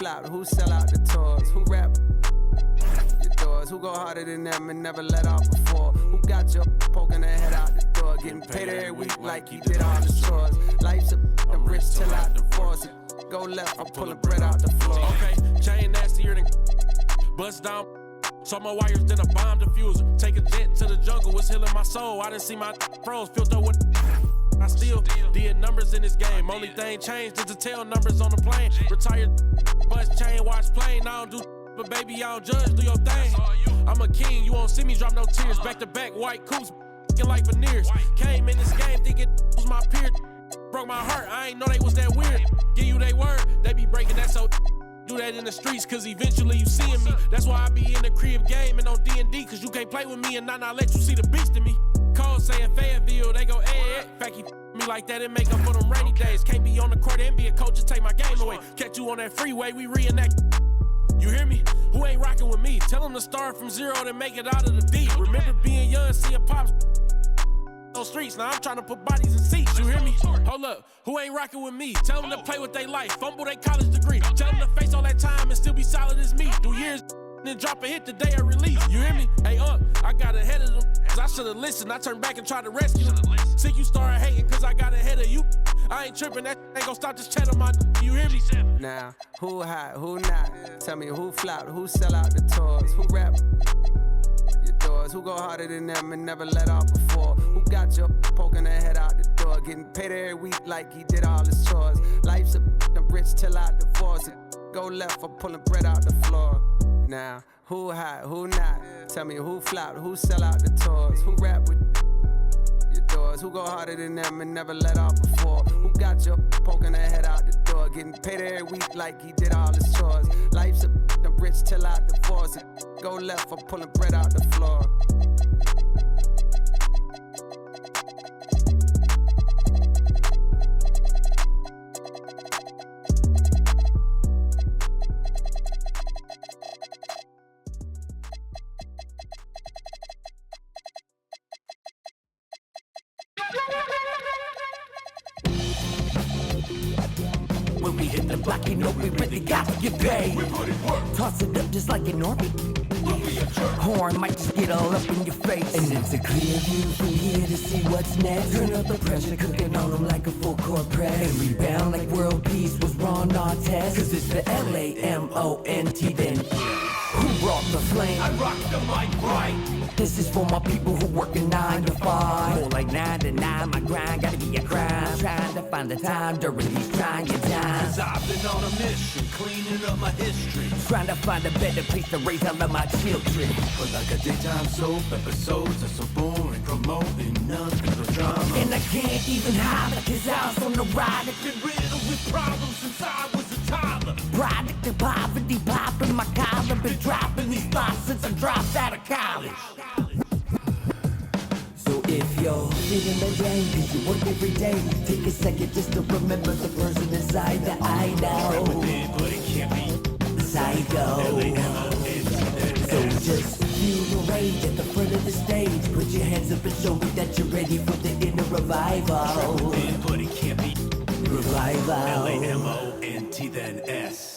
flop, who sell out the tours, who rap your doors, who go harder than them and never let off before, who got your poking their head out the door, getting paid every week like he did all the chores. Life's a rich till I divorce it. Go left, I'm pulling bread out the floor. Okay, chain nastier than bust down. Saw my wires, then a bomb diffuser. Take a jet to the jungle, was healing my soul. I didn't see my froze, filled up with I still did numbers in this game. Only thing changed is the tail numbers on the plane. Retired, bust chain, watch plane. I don't do but baby, I don't judge, do your thing. I'm a king, you won't see me drop no tears. Back to back, white coops, like veneers. Came in this game thinking was my peer. Broke my heart, I ain't know they was that weird. Give you they word, they be breaking that so do that in the streets, cause eventually you seeing me. That's why I be in the crib gaming on D&D, cause you can't play with me and not let you see the beast in me. Cole saying Fayetteville, they go fact he me like that and make up for them rainy days. Can't be on the court and be a coach and take my game away. Catch you on that freeway, we reenact. You hear me? Who ain't rocking with me? Tell them to start from zero to make it out of the deep. Remember being young, seeing pops on streets, now I'm trying to put bodies in seats, you hear me? Hold up, who ain't rocking with me? Tell them to play with their life, fumble their college degree. Tell them to face all that time and still be solid as me. Do years, then drop a hit the day of release, you hear me? Hey, I got ahead of them, cause I should've listened. I turned back and tried to rescue them. See you started hating cause I got ahead of you. I ain't tripping, that ain't gon' stop this chat on my you hear me? Now, who hot, who not? Tell me who flopped, who sell out the tours, who rap your doors, who go harder than them and never let off before, who got your poking their head out the door, getting paid every week like he did all his chores. Life's a rich till I divorce it. Go left, I'm pulling bread out the floor. Now, who hot, who not? Tell me who flopped, who sell out the tours, who rap with your doors, who go harder than them and never let off before, who got your poking their head out the door, getting paid every week like he did all his chores. Life's a rich till I divorce it. Go left, I'm pulling bread out the floor. When we hit the block, you know we really got to get paid. We put it work. Toss it up just like an orbit. Horn might just get all up in your face. And it's a clear view from here to see what's next. Turn up the pressure, cooking on them like a full court press. And rebound like world peace was Ron Artest. Cause it's the LAMONT then. Who brought the flame? I rock the mic right. This is for my people who working 9 to 5. More like 9 to 9, my grind gotta be a crime. Trying to find the time during these trying times. I've been on a mission, cleaning up my history. Trying to find a better place to raise all of my children. But like a daytime soap, episodes are so boring, promoting nothing but drama. And I can't even holler, cause I was on the ride. I've been riddled with problems since I was a toddler. Product of poverty, popping my collar. Been dropping these thoughts since I dropped out of college. So if you're feeling the rain, cause you work every day, take a second just to remember the person inside that I know. But it can't be Psycho. So just feel the rage at the front of the stage. Put your hands up and show me that you're ready for the inner revival. But it can't be Revival. LAMONT then S.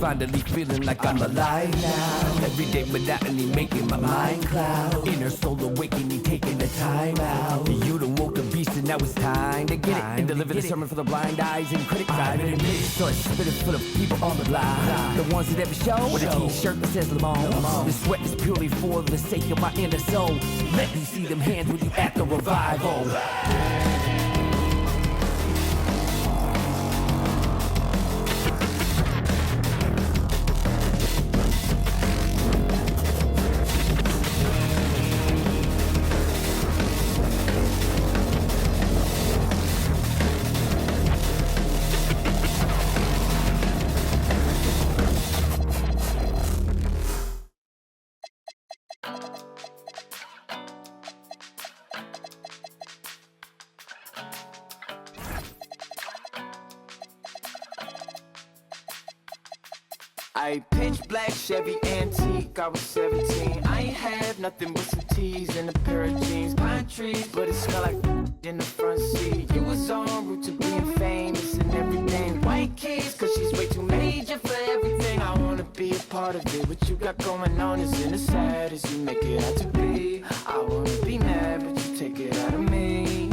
Finally feeling like I'm alive now. Everyday monotony making my mind cloud. Inner soul awakening, taking the time out. You done woke the beast and now it's time to get it. And deliver the sermon for the blind eyes and critics. I'm in a big source, spitting full of people on the line. The ones that ever show with a t-shirt that says Lamont. The sweat is purely for the sake of my inner soul. Let me see them hands when you at the revival. I pitch black Chevy antique, I was 17. I ain't had nothing but some tees and a pair of jeans. Pine trees, but it smell like in the front seat. You was en route to being famous and everything. White keys, cause she's way too major for everything. I wanna be a part of it. What you got going on isn't as sad as you make it out to be. I wanna be mad, but you take it out of me.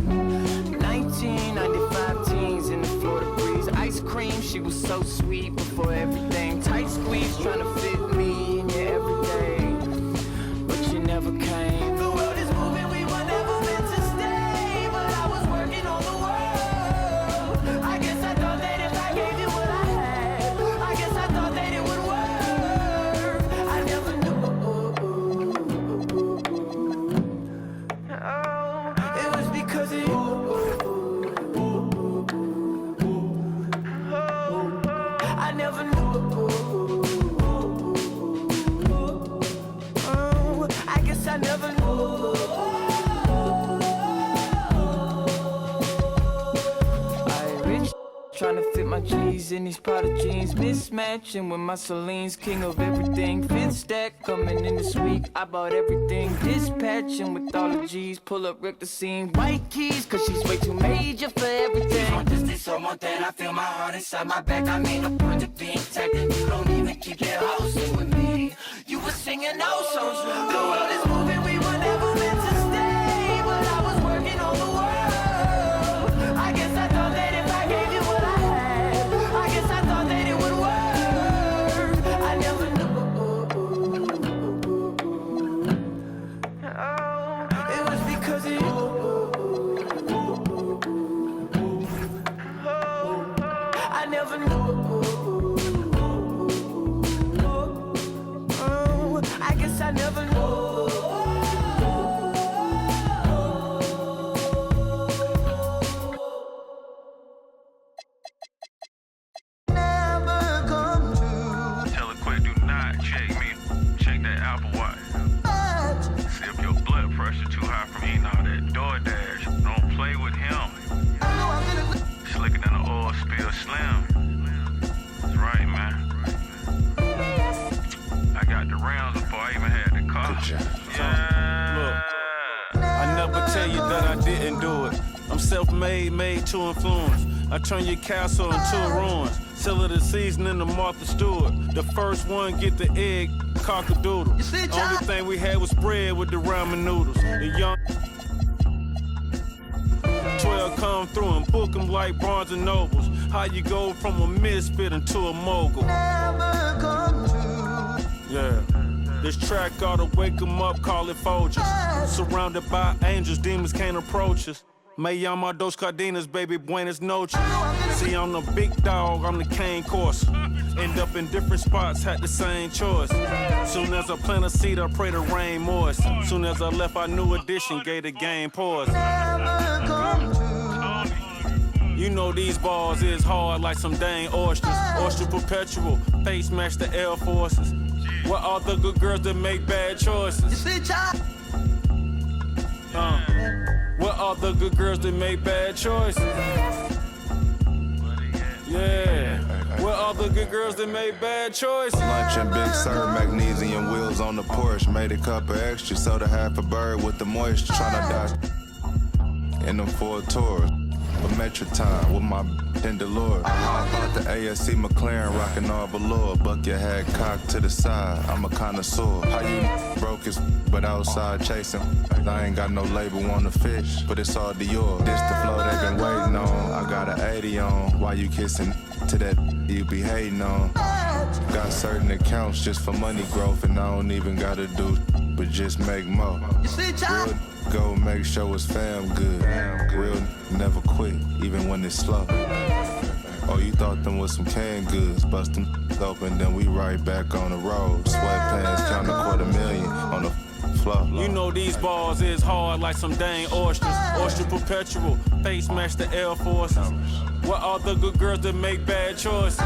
1995 teens in the Florida breeze. Ice cream, she was so sweet before everything. Tight squeeze, trying to fit me in your everyday, but you never came. The world is moving, we were never meant to stay, but I was working on the world. I guess I thought that if I gave you what I had, I guess I thought that it would work. I never knew. Oh, it was because of you. I never knew. Oh, I guess I never knew. I rich, trying to fit my G's in these Prada jeans, mismatching with my Celine's, king of everything. Fifth stack coming in this week. I bought everything, dispatching with all the G's. Pull up, wreck the scene. White keys, cause she's way too major for everything. Want this, this, so want that. I feel my heart inside my back. I mean, no point of being taken. You don't even keep your house sing with me. You were singing those songs. The world is moving, we were never meant to stay, but I was working on the world. I guess I thought that if I gave you what I had, I guess I thought that it would work. I never knew. Oh, it was because of you. I never knew. Oh, I guess I never knew. Never come to Tell her quick, do not check me. Check that Apple Watch. See if your blood pressure too high from eating all that DoorDash. Don't play with him. Slicker than an oil spill slim. That's right, man. I got the rounds before I even had the car. Yeah. I never tell you that I didn't do it. I'm self-made, made to influence. I turn your castle into a ruins. Sell it a seasoning to Martha Stewart. The first one get the egg, cock-a-doodle. Only thing we had was bread with the ramen noodles. The young 12 come through and book them like Barnes and Nobles. How you go from a misfit into a mogul? Yeah. This track ought to wake 'em up, call it Folgers. Surrounded by angels, demons can't approach us. Me llamo dos cardenas, baby, buenas noches. See, I'm the big dog, I'm the cane course. End up in different spots, had the same choice. Soon as I plant a seed, I pray the rain moist. Soon as I left, our new edition gave the game pause. You know these bars is hard like some dang oysters. Oyster perpetual, face match the Air Forces. What all the good girls that make bad choices? What all the good girls that make bad choices? Yeah. What all the good girls that make bad choices? Lunch and Big Sur, magnesium wheels on the Porsche. Made a cup of extra, sold a half a bird with the moisture. Tryna dodge in them Ford Taurus. A Metro time with my Delore. I hop out the ASC McLaren, rockin' all velour. Buck your head cocked to the side, I'm a connoisseur. How you broke is but outside chasing. I ain't got no label on the fish, but it's all Dior. This the flow they been waiting on. I got an 80 on. Why you kissing to that you be hating on? Got certain accounts just for money growth, and I don't even gotta do but just make more. Real go make sure it's fam good. Real never quit, even when it's slow. Oh, you thought them was some canned goods. Bust them open, then we right back on the road. Sweatpants, count $250,000 on the floor. You know these bars is hard like some dang oysters. Oyster perpetual, face match the Air Forces. What all the good girls that make bad choices?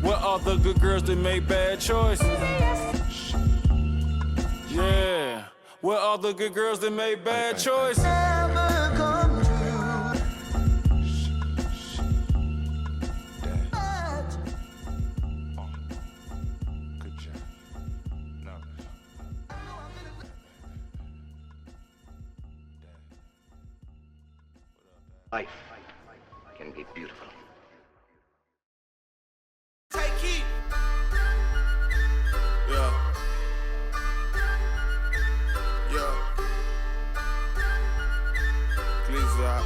What all the good girls that make bad choices? Yeah. What all the good girls that make bad choices? Life can be beautiful. Take it. Yeah. Yeah. Please, yeah.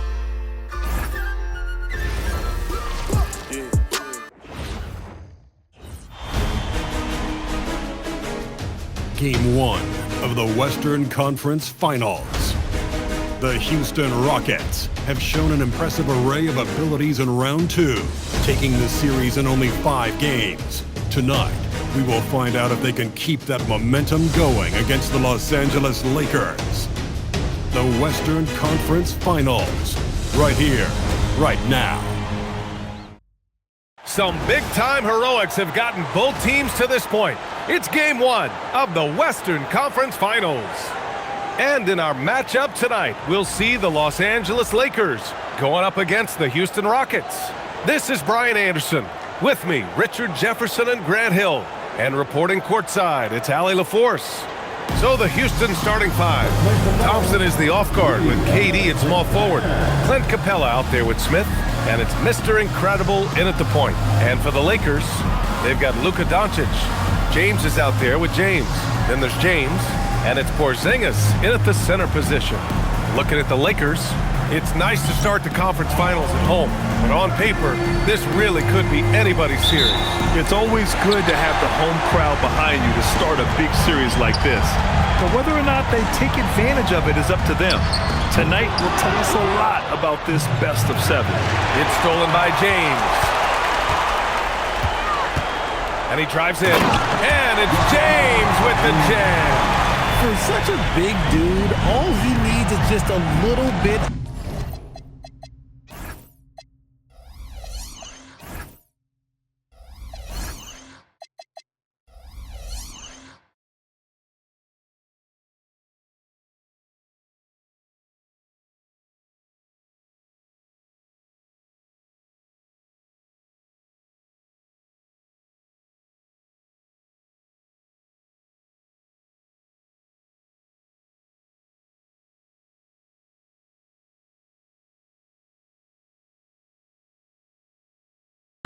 Game 1 of the Western Conference Finals. The Houston Rockets have shown an impressive array of abilities in round 2, taking the series in only 5 games. Tonight, we will find out if they can keep that momentum going against the Los Angeles Lakers. The Western Conference Finals, right here, right now. Some big-time heroics have gotten both teams to this point. It's Game 1 of the Western Conference Finals. And in our matchup tonight, we'll see the Los Angeles Lakers going up against the Houston Rockets. This is Brian Anderson. With me, Richard Jefferson and Grant Hill. And reporting courtside, it's Allie LaForce. So the Houston starting 5. Thompson is the off guard with KD at small forward. Clint Capella out there with Smith. And it's Mr. Incredible in at the point. And for the Lakers, they've got Luka Doncic. James is out there with James. Then there's James. And it's Porzingis in at the center position. Looking at the Lakers, it's nice to start the conference finals at home. But on paper, this really could be anybody's series. It's always good to have the home crowd behind you to start a big series like this. But whether or not they take advantage of it is up to them. Tonight will tell us a lot about this best of 7. It's stolen by James. And he drives in. And it's James with the jam. For such a big dude, all he needs is just a little bit.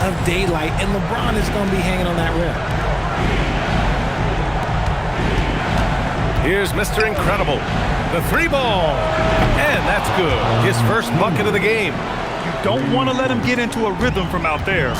Of daylight, and LeBron is going to be hanging on that rim. Here's Mr. Incredible. The 3-ball. And that's good. His first bucket of the game. You don't want to let him get into a rhythm from out there.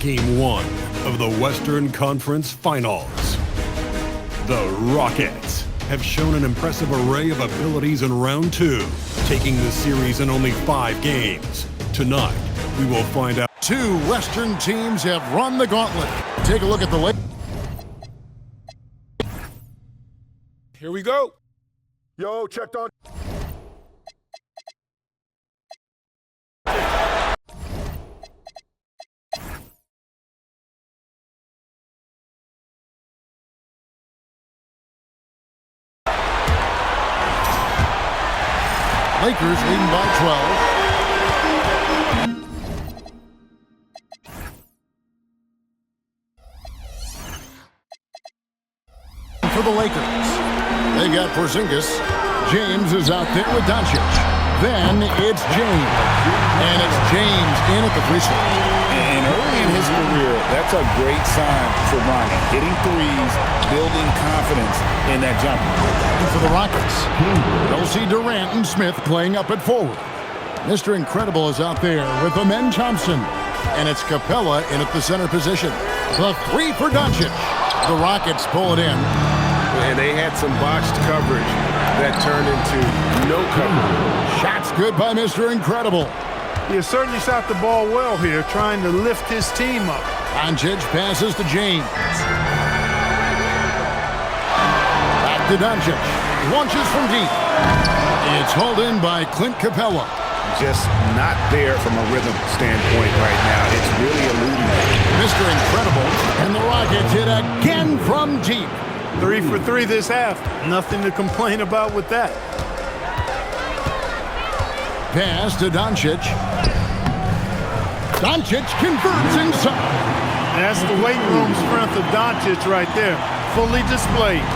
Game 1 of the Western Conference Finals. The Rockets have shown an impressive array of abilities in round 2, taking the series in only 5 games. Tonight, we will find out. 2 Western teams have run the gauntlet. Take a look at the late. Here we go. Yo, checked on. Lakers leading by 12. For the Lakers, they got Porzingis. James is out there with Doncic. Then it's James. And it's James in at the free throw. And early in his career, that's a great sign for Bronny. Hitting threes, building confidence in that jumper. And for the Rockets, you'll see Durant and Smith playing up at forward. Mr. Incredible is out there with Amen Thompson. And it's Capella in at the center position. The 3 for Doncic. The Rockets pull it in. And they had some botched coverage that turned into no coverage. Shots good by Mr. Incredible. He has certainly shot the ball well here, trying to lift his team up. Doncic passes to James. Back to Doncic. Launches from deep. It's hauled in by Clint Capella. Just not there from a rhythm standpoint right now. It's really eluding him. Mr. Incredible. And the Rockets hit again from deep. 3 for 3 this half. Nothing to complain about with that. Pass to Doncic. Doncic converts inside. That's the weight room strength of Doncic right there. Fully displayed.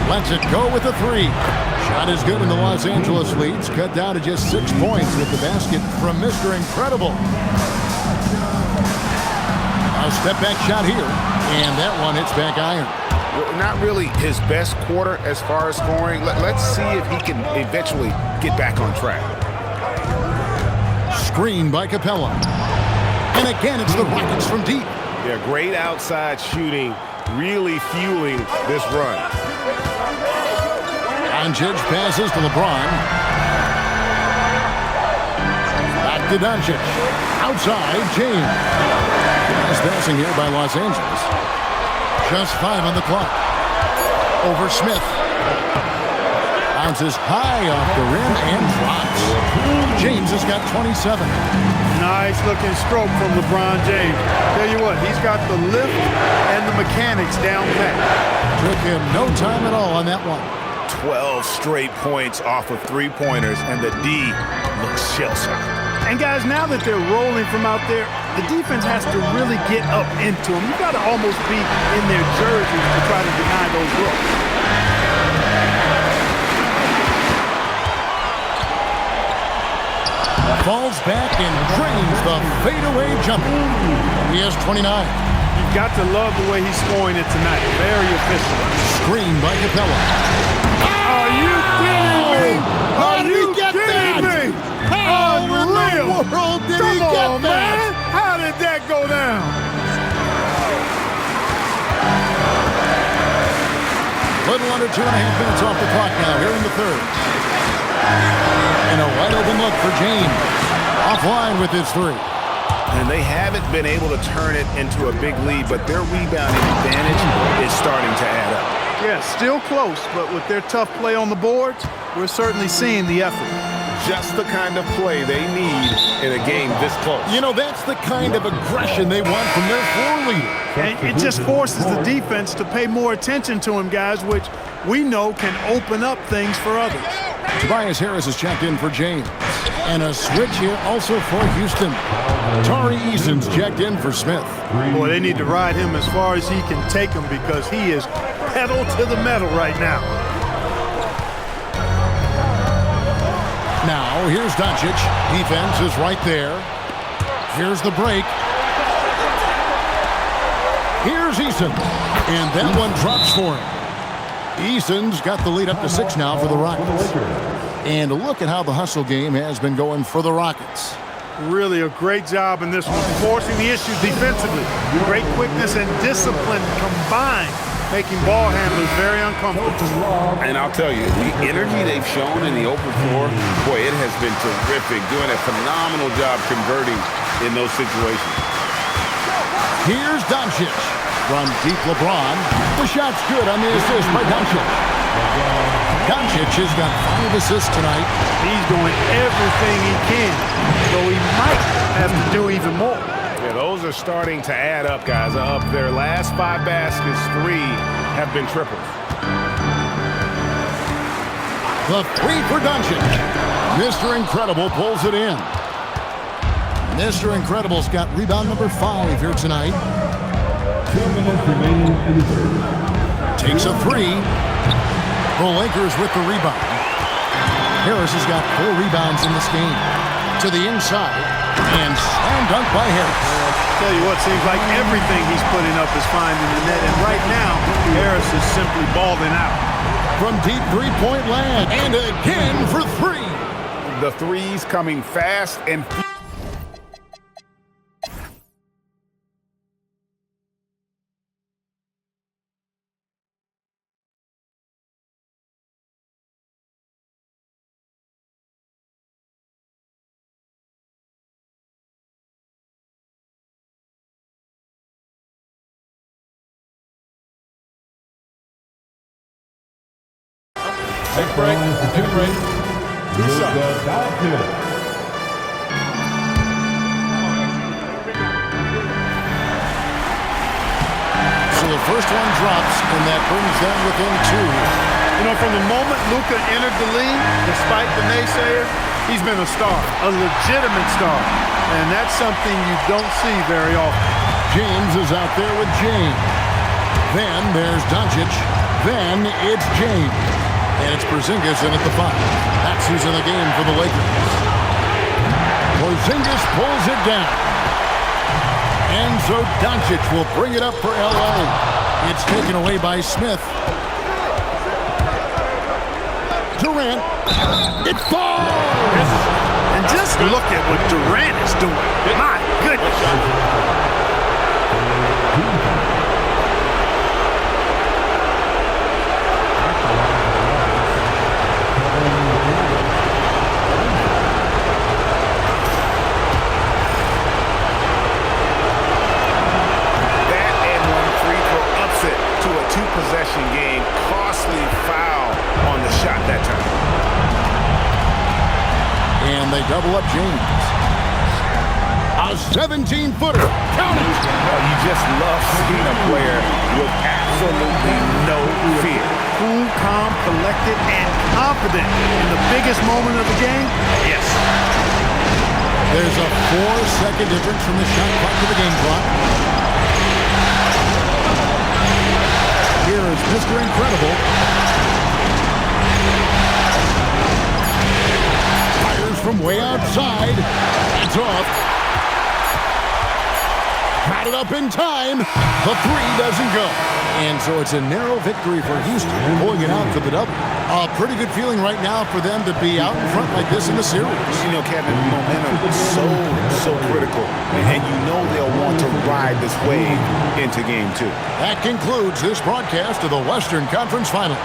Lets it go with a 3. Shot is good, and the Los Angeles leads cut down to just 6 points with the basket from Mr. Incredible. A step-back shot here, and that one hits back iron. Well, not really his best quarter as far as scoring. Let's see if he can eventually get back on track. Screen by Capella. And again, it's the Rockets from deep. Yeah, great outside shooting, really fueling this run. Doncic passes to LeBron. Back to Doncic. Outside, James. Nice passing here by Los Angeles. Just 5 on the clock. Over Smith. Bounces high off the rim and drops. James has got 27. Nice looking stroke from LeBron James. Tell you what, he's got the lift and the mechanics down pat. Took him no time at all on that one. 12 straight points off of 3-pointers, and the D looks shell-shocked. And guys, now that they're rolling from out there, the defense has to really get up into them. You've got to almost be in their jerseys to try to deny those looks. Falls back and drains the fadeaway jumper. He has 29. You've got to love the way he's scoring it tonight. Very efficient. Screen by Capella. Are you kidding me? Are you kidding me? How in the world did he get that? Man. How did that go down? Little under 2.5 minutes off the clock now here in the third. And a wide open look for James. Offline with his 3. And they haven't been able to turn it into a big lead, but their rebounding advantage is starting to add up. Yeah, still close, but with their tough play on the boards, we're certainly seeing the effort. Just the kind of play they need in a game this close. You know, that's the kind of aggression they want from their floor leader. And it just forces the defense to pay more attention to him, guys, which we know can open up things for others. Tobias Harris is checked in for James. And a switch here also for Houston. Tari Eason's checked in for Smith. Boy, they need to ride him as far as he can take him because he is pedal to the metal right now. Now, here's Doncic. Defense is right there. Here's the break. Here's Eason. And that one drops for him. Eason's got the lead up to 6 now for the Rockets. And look at how the hustle game has been going for the Rockets. Really a great job in this one, forcing the issue defensively. Great quickness and discipline combined, making ball handlers very uncomfortable. And I'll tell you, the energy they've shown in the open floor, boy, it has been terrific, doing a phenomenal job converting in those situations. Here's Doncic. From deep LeBron. The shot's good on the assist by Doncic. Doncic has got 5 assists tonight. He's doing everything he can, though he might have to do even more. Yeah, those are starting to add up, guys. Of their last 5 baskets, 3 have been triples. The 3 for Doncic. Mr. Incredible pulls it in. Mr. Incredible's got rebound number 5 here tonight. 2 minutes remaining in the third. Takes a 3. The Lakers with the rebound. Harris has got 4 rebounds in this game. To the inside. And slam dunk by Harris. Tell you what, seems like everything he's putting up is finding the net. And right now, Harris is simply balling out. From deep three-point land. And again for 3. The threes coming fast and Take a break. Take a break. Do something. So the first one drops, and that brings them within 2. You know, from the moment Luka entered the league, despite the naysayers, he's been a star, a legitimate star. And that's something you don't see very often. James is out there with James. Then there's Doncic. Then it's James. And it's Porzingis in at the 5. That's who's in the game for the Lakers. Porzingis pulls it down. And so Doncic will bring it up for L.A. It's taken away by Smith. Durant. It falls! And just look at what Durant is doing. My goodness. Two-possession game, costly foul on the shot that time. And they double up James. A 17-footer. Count it. You just love seeing a player with absolutely no fear. Cool, calm, collected, and confident in the biggest moment of the game. Yes. There's a 4-second difference from the shot clock to the game clock. Here is Mr. Incredible. Fires from way outside. It's off. Got it up in time. The 3 doesn't go. And so it's a narrow victory for Houston, pulling it out for the double. A pretty good feeling right now for them to be out in front like this in the series. You know, Kevin, momentum is so critical. And you know they'll want to ride this wave into game 2. That concludes this broadcast of the Western Conference Finals.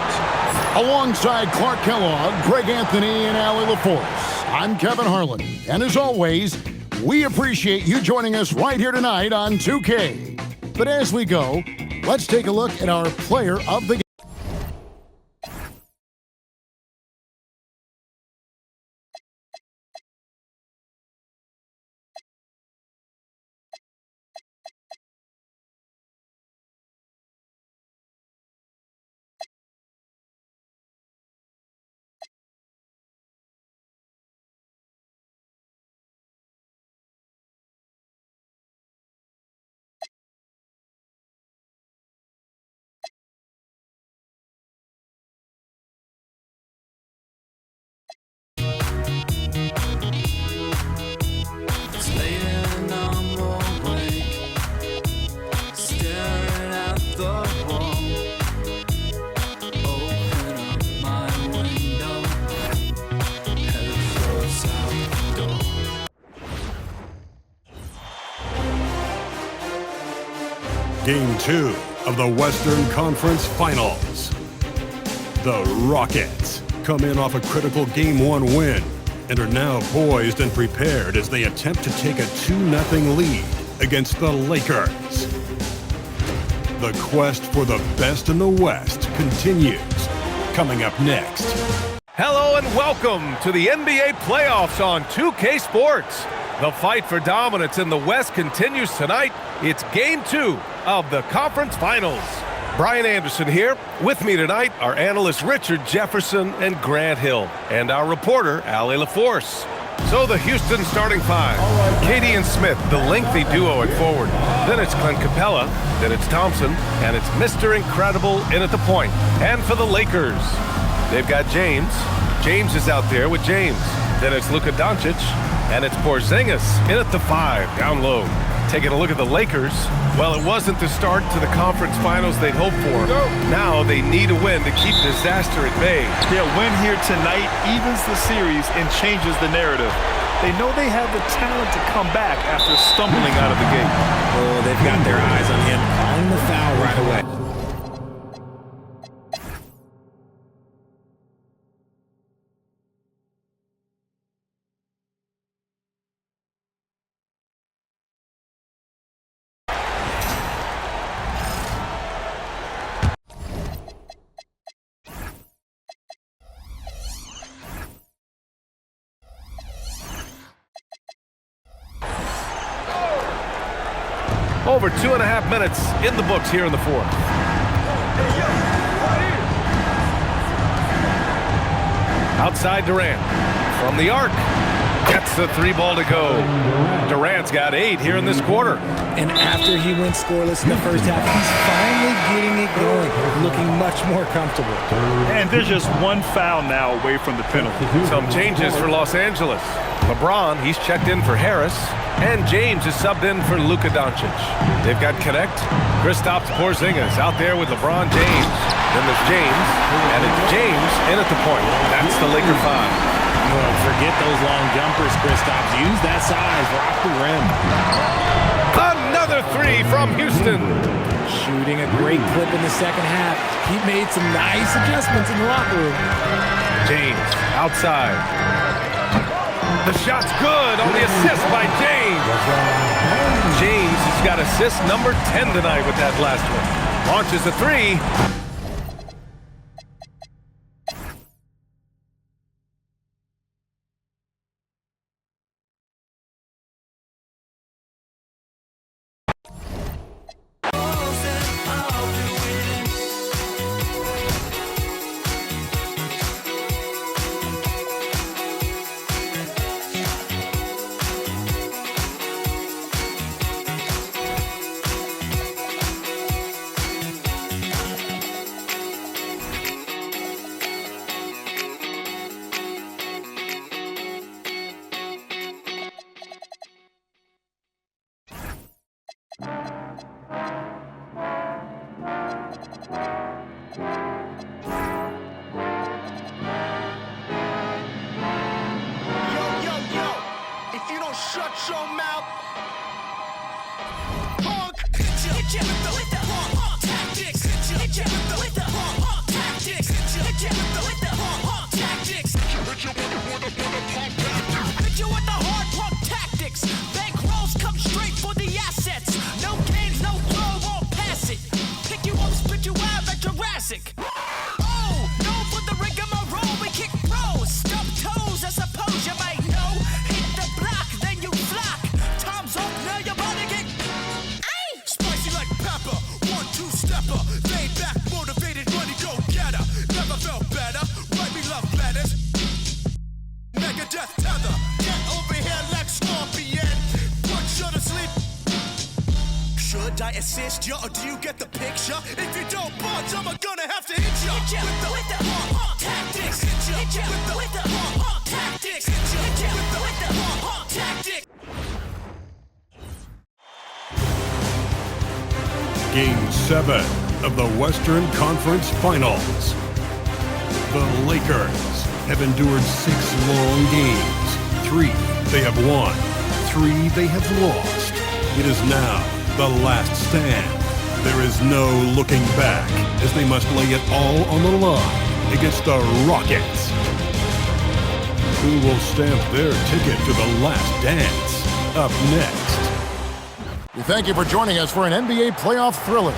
Alongside Clark Kellogg, Greg Anthony, and Allie LaForce, I'm Kevin Harlan. And as always, we appreciate you joining us right here tonight on 2K. But as we go, let's take a look at our player of the game. Game 2 of the Western Conference Finals. The Rockets come in off a critical Game 1 win and are now poised and prepared as they attempt to take a 2-0 lead against the Lakers. The quest for the best in the West continues. Coming up next. Hello and welcome to the NBA playoffs on 2K Sports. The fight for dominance in the West continues tonight. It's Game 2 of the Conference Finals. Brian Anderson here. With me tonight are analysts Richard Jefferson and Grant Hill, and our reporter, Allie LaForce. So the Houston starting five. Katie and Smith, the lengthy duo at forward. Then it's Clint Capella, then it's Thompson, and it's Mr. Incredible in at the point. And for the Lakers, they've got James. James is out there with James. Then it's Luka Doncic, and it's Porzingis in at the 5, down low. Taking a look at the Lakers, well, it wasn't the start to the conference finals they'd hoped for. Now they need a win to keep disaster at bay. Yeah, win here tonight evens the series and changes the narrative. They know they have the talent to come back after stumbling out of the gate. Oh, they've got their eyes on him, calling the foul right away. Over 2.5 minutes in the books here in the fourth. Outside Durant. From the arc. Gets the 3 ball to go. Durant's got 8 here in this quarter. And after he went scoreless in the first half, he's finally getting it going, looking much more comfortable. And there's just one foul now away from the penalty. Some changes for Los Angeles. LeBron, he's checked in for Harris. And James is subbed in for Luka Doncic. They've got Connect. Kristaps Porzingis out there with LeBron James. Then there's James. And it's James in at the point. That's the Laker 5. Forget those long jumpers, Kristaps. Use that size. Rock the rim. Another 3 from Houston. Shooting a great clip in the second half. He made some nice adjustments in the locker room. James outside. The shot's good on the assist by James. James has got assist number 10 tonight with that last one. Launches a 3. Shut your mouth. Punk. Should I assist you, or do you get the picture? If you don't budge, I'm gonna have to hit you. Hit you with the tactics. Hit you with the tactics. Hit you with the tactics. Game 7 of the Western Conference Finals. The Lakers have endured 6 long games. 3 they have won, 3 they have lost. It is now the last stand. There is no looking back as they must lay it all on the line against the Rockets. Who will stamp their ticket to the last dance? Up next. We thank you for joining us for an NBA playoff thriller.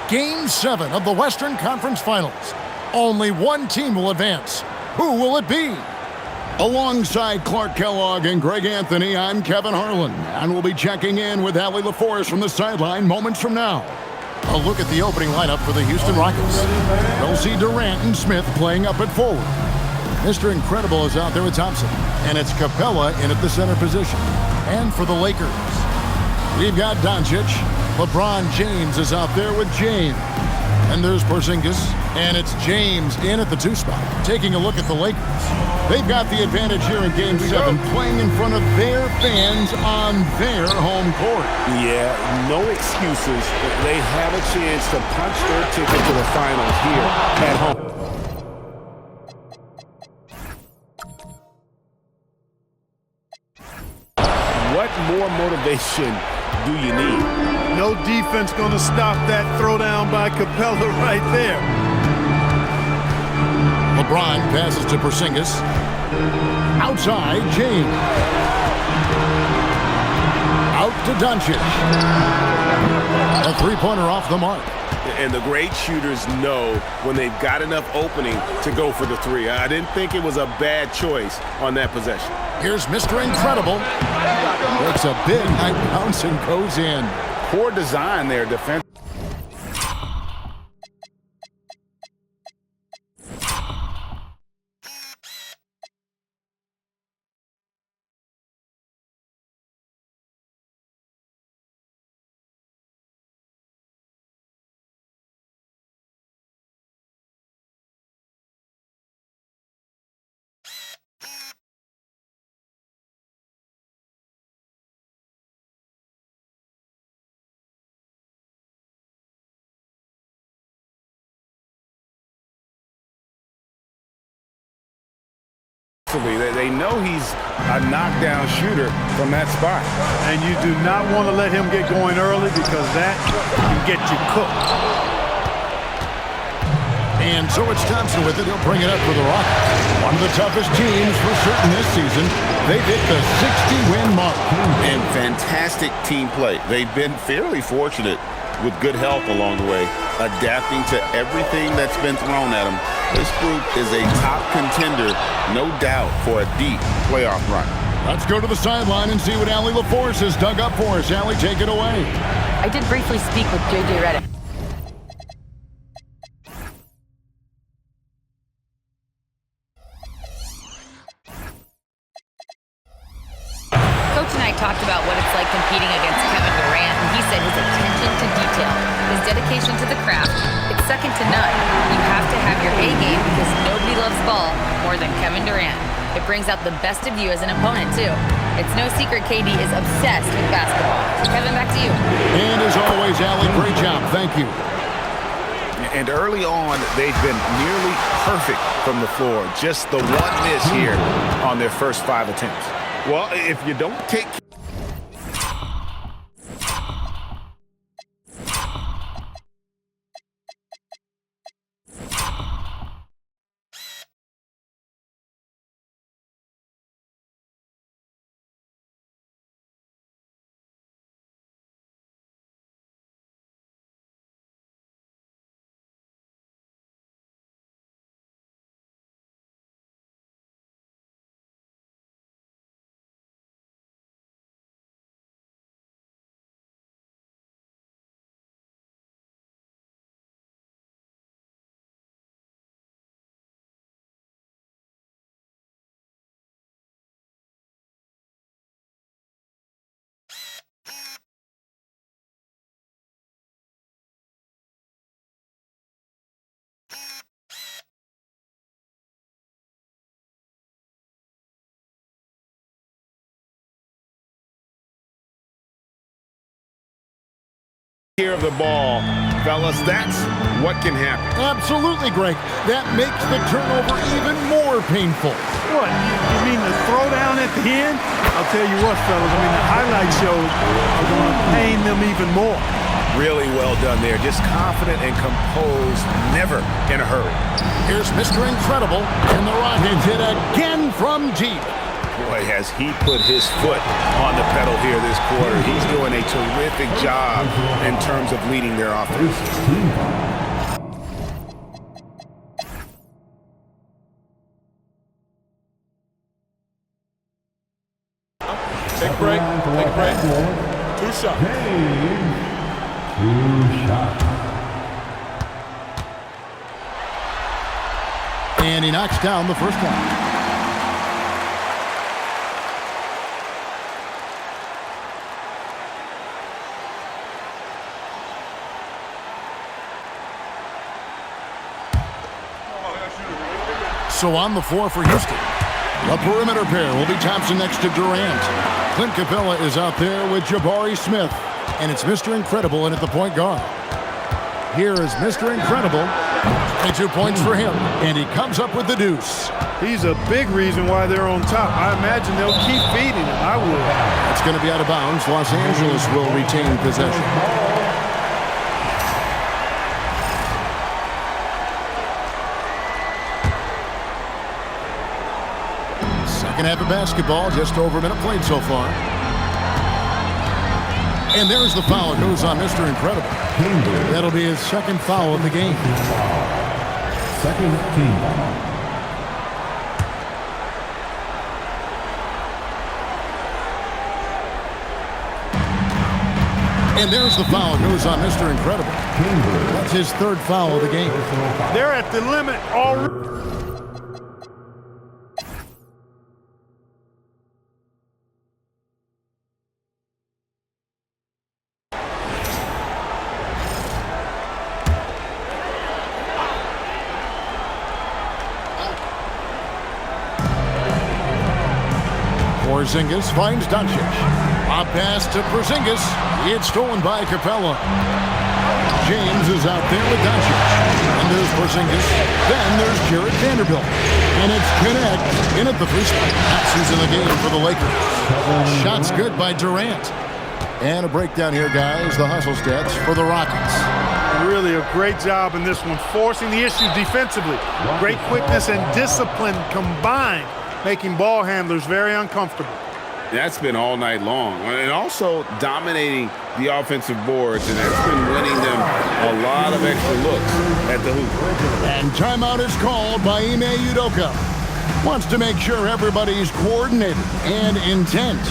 Game 7 of the Western Conference Finals. Only one team will advance. Who will it be? Alongside Clark Kellogg and Greg Anthony, I'm Kevin Harlan, and we'll be checking in with Allie LaForce from the sideline moments from now. A look at the opening lineup for the Houston Rockets. We'll see Durant and Smith playing up at forward. Mr. Incredible is out there with Thompson, and it's Capella in at the center position. And for the Lakers, we've got Doncic. LeBron James is out there with James. And there's Porzingis, and it's James in at the 2 spot. Taking a look at the Lakers. They've got the advantage here in Game 7, playing in front of their fans on their home court. Yeah, no excuses. They have a chance to punch their ticket to the finals here at home. What more motivation do you need? No defense going to stop that throwdown by Capella right there. LeBron passes to Porzingis. Outside, James. Out to Doncic. A three-pointer off the mark. And the great shooters know when they've got enough opening to go for the 3. I didn't think it was a bad choice on that possession. Here's Mr. Incredible. Makes a big high bounce and goes in. Poor design there, defense. They know he's a knockdown shooter from that spot. And you do not want to let him get going early because that can get you cooked. And so it's Thompson with it. He'll bring it up for the Rockets. One of the toughest teams for certain this season. They've hit the 60-win mark. And fantastic team play. They've been fairly fortunate with good help along the way, adapting to everything that's been thrown at them. This group is a top contender, no doubt, for a deep playoff run. Let's go to the sideline and see what Allie LaForce has dug up for us. Allie, take it away. I did briefly speak with J.J. Redick. Coach and I talked about what it's like competing against Kevin Durant, and he said his attention to detail, his dedication to the craft, it's second to none. You have to have your A game because nobody loves ball more than Kevin Durant. It brings out the best of you as an opponent, too. It's no secret KD is obsessed with basketball. Kevin, back to you. And as always, Allie, great job. Thank you. And early on, they've been nearly perfect from the floor. Just the one miss here on their first 5 attempts. Well, if you don't take... Here of the ball, fellas, that's what can happen. Absolutely, Greg. That makes the turnover even more painful. What? You mean the throwdown at the end? I'll tell you what, fellas. I mean, the highlight shows are going to pain them even more. Really well done there. Just confident and composed, never in a hurry. Here's Mr. Incredible, and the Rockets hit again from deep. Boy, has he put his foot on the pedal here this quarter. He's doing a terrific job in terms of leading their offense. Take a break. Take a break. 2 shots. 2 shots. And he knocks down the first one. So on the floor for Houston. The perimeter pair will be Thompson next to Durant. Clint Capella is out there with Jabari Smith. And it's Mr. Incredible in at the point guard. Here is Mr. Incredible. 22 points for him. And he comes up with the deuce. He's a big reason why they're on top. I imagine they'll keep feeding him. I would. It's going to be out of bounds. Los Angeles will retain possession. Second half of basketball, just over a minute played so far. And there's the foul. It goes on Mr. Incredible. That'll be his second foul of the game. Second team. And there's the foul. It goes on Mr. Incredible. That's his third foul of the game. They're at the limit already. Porzingis finds Doncic. A pass to Porzingis. It's stolen by Capella. James is out there with Doncic. And there's Porzingis. Then there's Jarred Vanderbilt. And it's Connect in at the free spot. That's in the game for the Lakers. Shots good by Durant. And a breakdown here, guys. The hustle stats for the Rockets. Really a great job in this one, forcing the issue defensively. Great quickness and discipline combined, making ball handlers very uncomfortable. That's been all night long. And also dominating the offensive boards, and that's been winning them a lot of extra looks at the hoop. And timeout is called by Ime Udoka. Wants to make sure everybody's coordinated and intent.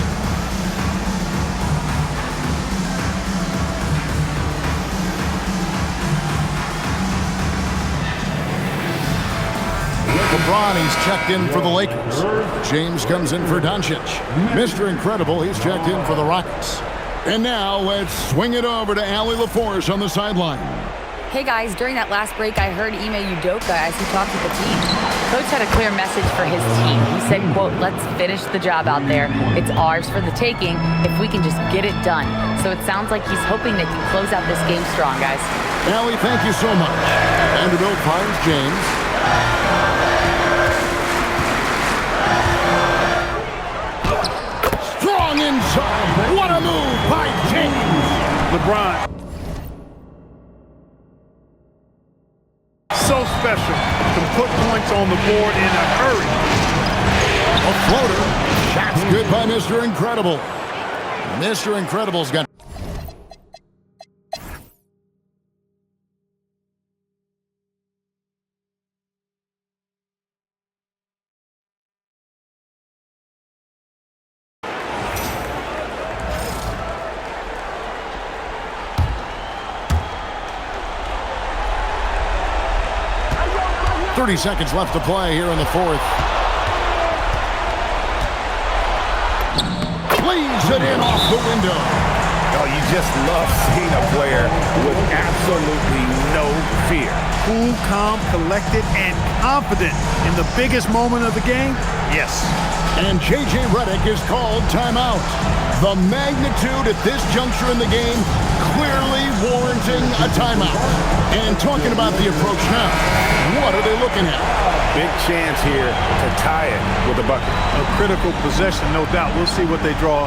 LeBron, he's checked in for the Lakers. James comes in for Doncic. Mr. Incredible, he's checked in for the Rockets. And now let's swing it over to Allie LaForce on the sideline. Hey guys, during that last break, I heard Ime Udoka as he talked with the team. Coach had a clear message for his team. He said, quote, "Let's finish the job out there. It's ours for the taking if we can just get it done." So it sounds like he's hoping they can close out this game strong, guys. Allie, thank you so much. Vanderbilt finds James. Strong inside. What a move by James. LeBron. So special to put points on the board in a hurry. A floater. Shots good by Mr. Incredible. Mr. Incredible's got... .30 seconds left to play here in the fourth. Leaves it in off the window. Oh, you just love seeing a player with absolutely no fear. Cool, calm, collected, and confident in the biggest moment of the game? Yes. And J.J. Redick is called timeout. The magnitude at this juncture in the game clearly warranting a timeout. And talking about the approach now, what are they looking at? Big chance here to tie it with a bucket. A critical possession, no doubt. We'll see what they draw.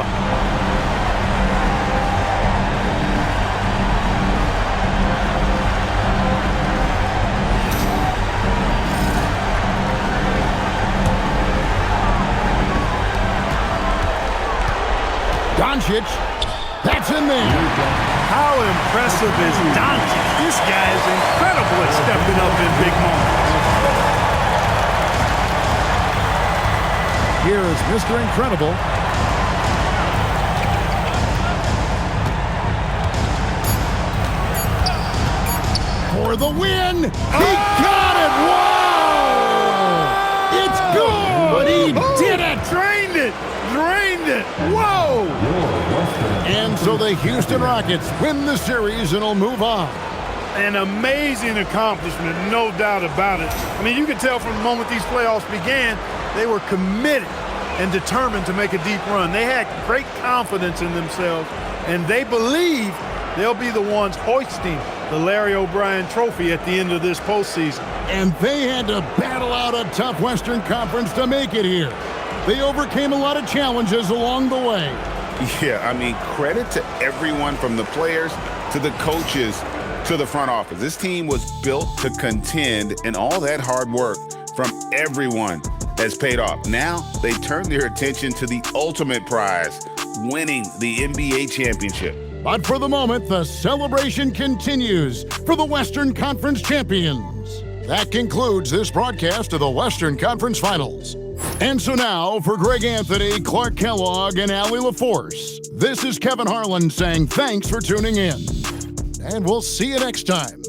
Doncic. That's in there. How impressive is Doncic? This guy is incredible at stepping up in big moments. Here is Mr. Incredible. For the win! He got it! Whoa! It's good! He did it! Drained it! Drained it! Whoa! And so the Houston Rockets win the series and will move on. An amazing accomplishment, no doubt about it. I mean, you can tell from the moment these playoffs began, they were committed and determined to make a deep run. They had great confidence in themselves, and they believe they'll be the ones hoisting the Larry O'Brien Trophy at the end of this postseason. And they had to battle out a tough Western Conference to make it here. They overcame a lot of challenges along the way. Yeah, I mean, credit to everyone from the players to the coaches to the front office. This team was built to contend, and all that hard work from everyone has paid off. Now they turn their attention to the ultimate prize, winning the NBA championship. But for the moment, the celebration continues for the Western Conference champions. That concludes this broadcast of the Western Conference Finals. And so now, for Greg Anthony, Clark Kellogg, and Allie LaForce, this is Kevin Harlan saying thanks for tuning in. And we'll see you next time.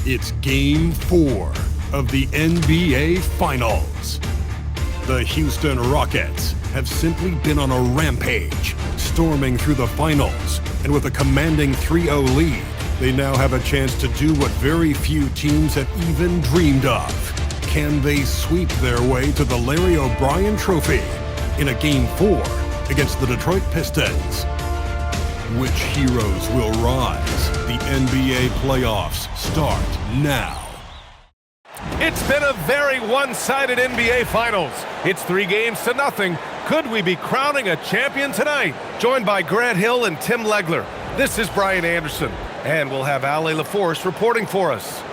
It's Game 4 of the NBA Finals. The Houston Rockets have simply been on a rampage, storming through the finals, and with a commanding 3-0 lead, they now have a chance to do what very few teams have even dreamed of. Can they sweep their way to the Larry O'Brien Trophy in a Game 4 against the Detroit Pistons? Which heroes will rise? The NBA playoffs start now. It's been a very one-sided NBA Finals. It's 3-0. Could we be crowning a champion tonight? Joined by Grant Hill and Tim Legler. This is Brian Anderson, and we'll have Ale LaForce reporting for us.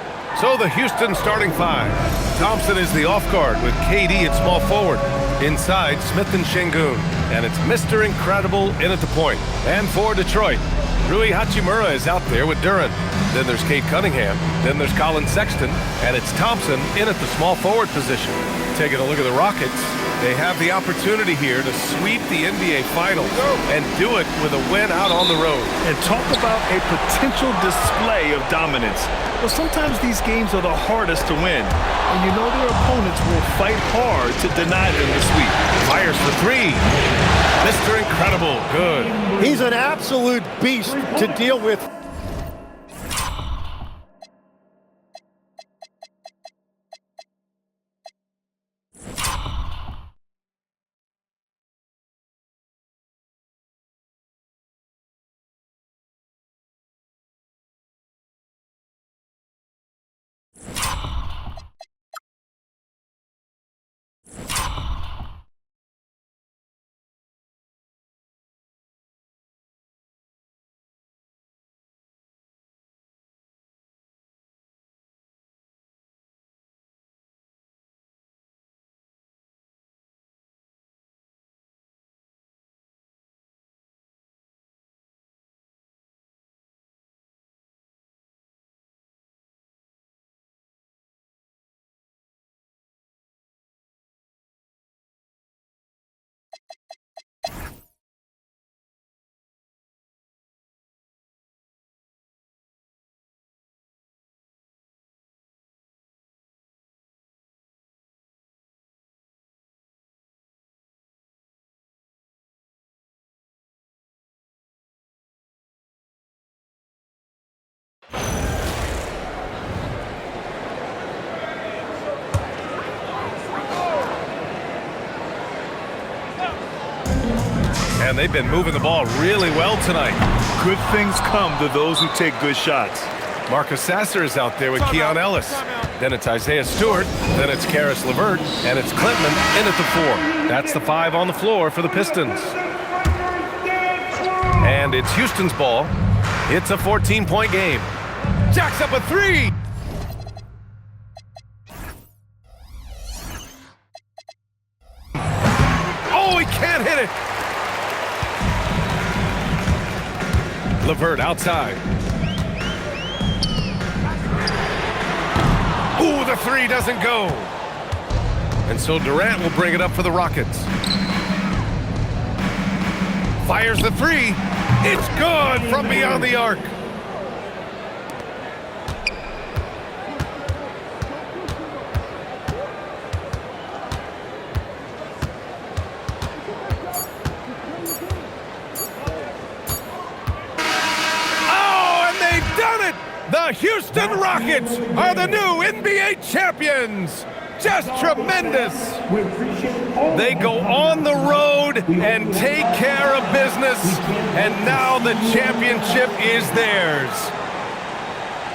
So the Houston starting five. Thompson is the off guard with KD at small forward. Inside, Smith and Şengün. And it's Mr. Incredible in at the point. And for Detroit, Rui Hachimura is out there with Duren. Then there's Cade Cunningham. Then there's Colin Sexton. And it's Thompson in at the small forward position. Taking a look at the Rockets, they have the opportunity here to sweep the NBA Finals and do it with a win out on the road. And talk about a potential display of dominance. Well, sometimes these games are the hardest to win, and you know their opponents will fight hard to deny them the sweep. Fires for three. Mr. Incredible, good. He's an absolute beast to deal with. And they've been moving the ball really well tonight. Good things come to those who take good shots. Marcus Sasser is out there with Keon Ellis. Then it's Isaiah Stewart. Then it's Karis LeVert. And it's Klintman in at the 4. That's the 5 on the floor for the Pistons. And it's Houston's ball. It's a 14-point game. Jacks up a 3. Oh, he can't hit it. LeVert outside. Ooh, the 3 doesn't go. And so Durant will bring it up for the Rockets. Fires the 3. It's good from beyond the arc. The Houston Rockets are the new NBA champions. Just tremendous. They go on the road and take care of business, and now the championship is theirs.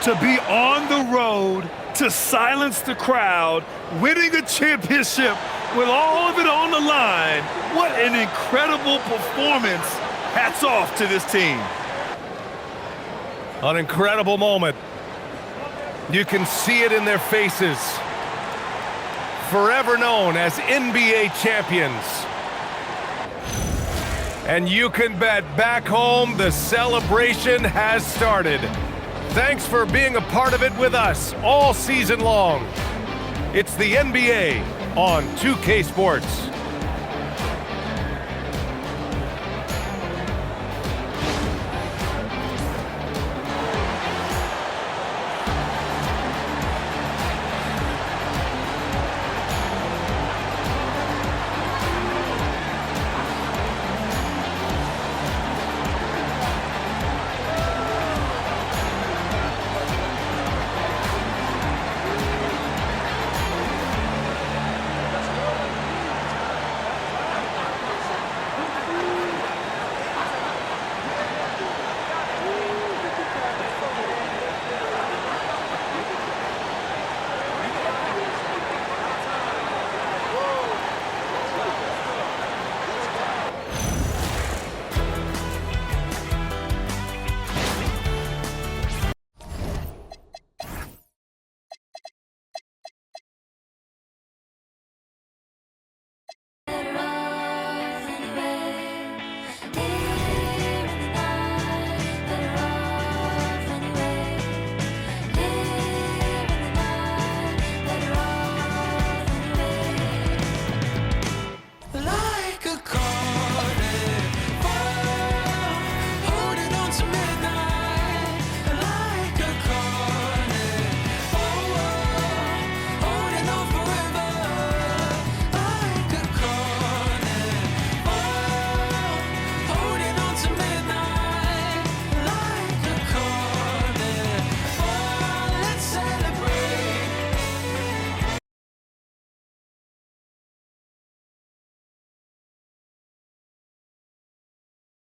To be on the road, to silence the crowd, winning a championship with all of it on the line, what an incredible performance. Hats off to this team. An incredible moment. You can see it in their faces. Forever known as NBA champions. And you can bet back home the celebration has started. Thanks for being a part of it with us all season long. It's the NBA on 2K Sports.